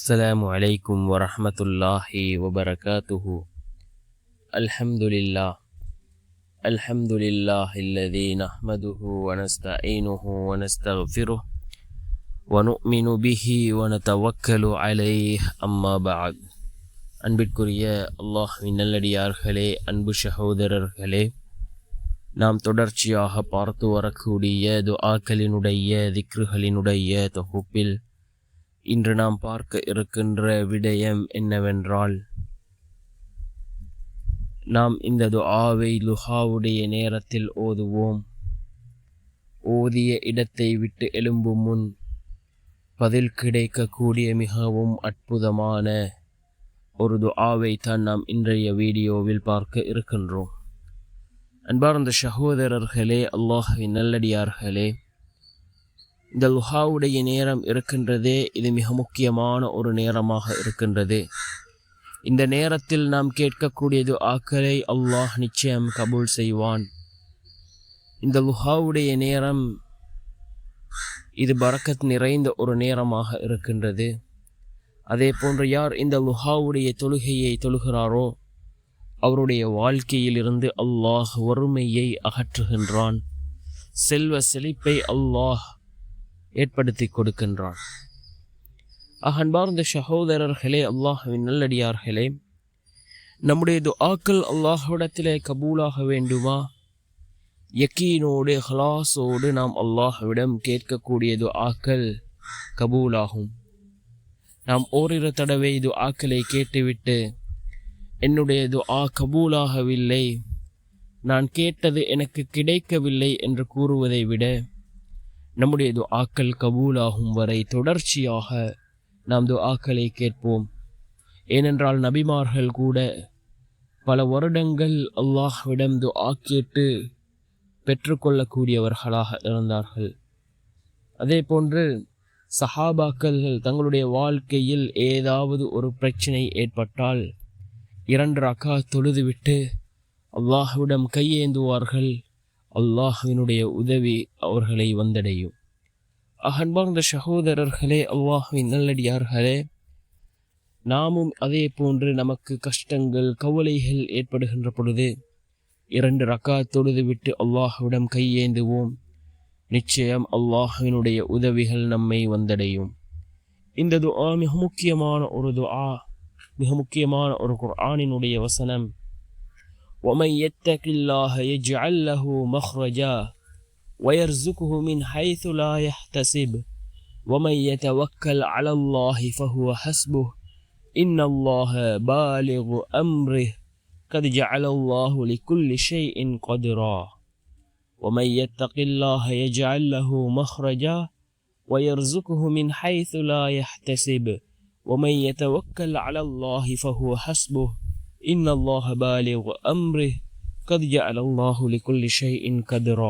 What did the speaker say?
السلام عليكم ورحمة الله وبركاته. الحمد لله الذي نحمده ونستعينه ونستغفره ونؤمن به ونتوكل عليه. أما بعد. அன்பிற்குரிய அல்லாஹ்வின் நல்லடியார்களே, அன்பு சகோதரர்களே, நாம் தொடர்ச்சியாக பார்த்து வரக்கூடிய துஆக்களினுடைய திக்ருகளினுடைய தொகுப்பில் இன்று நாம் பார்க்க இருக்கின்ற விடயம் என்னவென்றால், நாம் இந்த துஆவை லுஹாவுடைய நேரத்தில் ஓதுவோம். ஓதிய இடத்தை விட்டு எழும்பும் முன் பதில் கிடைக்கக்கூடிய மிகவும் அற்புதமான ஒரு துஆவை தான் நாம் இன்றைய வீடியோவில் பார்க்க இருக்கின்றோம். அன்பார்ந்த சகோதரர்களே, அல்லாஹ்வின் நல்லடியார்களே, இந்த லுஹாவுடைய நேரம் இருக்கின்றதே, இது மிக முக்கியமான ஒரு நேரமாக இருக்கின்றது. இந்த நேரத்தில் நாம் கேட்கக்கூடிய துஆக்களை அல்லாஹ் நிச்சயம் கபூல் செய்வான். இந்த லுஹாவுடைய நேரம் இது பரக்கத் நிறைந்த ஒரு நேரமாக இருக்கின்றது. அதே போன்று யார் இந்த லுஹாவுடைய தொழுகையை தொழுகிறாரோ அவருடைய வாழ்க்கையிலிருந்து அல்லாஹ் வறுமையை அகற்றுகின்றான், செல்வ செழிப்பை அல்லாஹ் ஏற்படுத்தி கொடுக்கின்றான். அன்பார்ந்த சகோதரர்களே, அல்லாஹ்வின் நல்லடியார்களே, நம்முடைய துஆக்கள் அல்லாஹ்விடத்திலே கபூலாக வேண்டுமா? யக்கீனோடு ஹலாஸோடு நாம் அல்லாஹ்விடம் கேட்கக்கூடிய துஆக்கள் கபூலாகும். நாம் ஓரிரு தடவை துஆக்களை கேட்டுவிட்டு என்னுடைய துஆ கபூலாகவில்லை, நான் கேட்டது எனக்கு கிடைக்கவில்லை என்று கூறுவதை விட நம்முடைய துஆக்கள் கபூலாகும் வரை தொடர்ச்சியாக நாம் துஆக்களை கேட்போம். ஏனென்றால் நபிமார்கள் கூட பல வருடங்கள் அல்லாஹ்விடம் துஆ கேட்டு பெற்றுக்கொள்ளக்கூடியவர்களாக இருந்தார்கள். அதே போன்று சஹாபாக்கள் தங்களுடைய வாழ்க்கையில் ஏதாவது ஒரு பிரச்சனை ஏற்பட்டால் 2 ரக்காத் தொழுதுவிட்டு அல்லாஹ்விடம் கையேந்துவார்கள். அல்லாஹ்வினுடைய உதவி அவர்களை வந்தடையும். அன்பார்ந்த சகோதரர்களே, அல்லாஹ்வின் நல்லடியார்களே, நாமும் அதே போன்று நமக்கு கஷ்டங்கள் கவலைகள் ஏற்படுகின்ற பொழுது 2 ரக்காத் தொழுதுவிட்டு அல்லாஹ்விடம் கையேந்துவோம். நிச்சயம் அல்லாஹ்வினுடைய உதவிகள் நம்மை வந்தடையும். இந்த துஆ மிக முக்கியமான ஒரு துஆ, மிக முக்கியமான ஒரு குர்ஆனினுடைய வசனம். وَمَنْ يَتَّقِ اللَّهَ يَجْعَلْ لَهُ مَخْرَجًا وَيَرْزُقْهُ مِنْ حَيْثُ لَا يَحْتَسِبُ وَمَنْ يَتَوَكَّلْ عَلَى اللَّهِ فَهُوَ حَسْبُهُ إِنَّ اللَّهَ بَالِغُ أَمْرِهِ قَدْ جَعَلَ اللَّهُ لِكُلِّ شَيْءٍ قَدْرًا وَمَنْ يَتَّقِ اللَّهَ يَجْعَلْ لَهُ مَخْرَجًا وَيَرْزُقْهُ مِنْ حَيْثُ لَا يَحْتَسِبُ وَمَنْ يَتَوَكَّلْ عَلَى اللَّهِ فَهُوَ حَسْبُهُ إِنَّ اللَّهَ بَالِغُ أَمْرِهِ قَدْ جَعَلَ اللَّهُ لِكُلِّ شَيْءٍ قَدْرًا.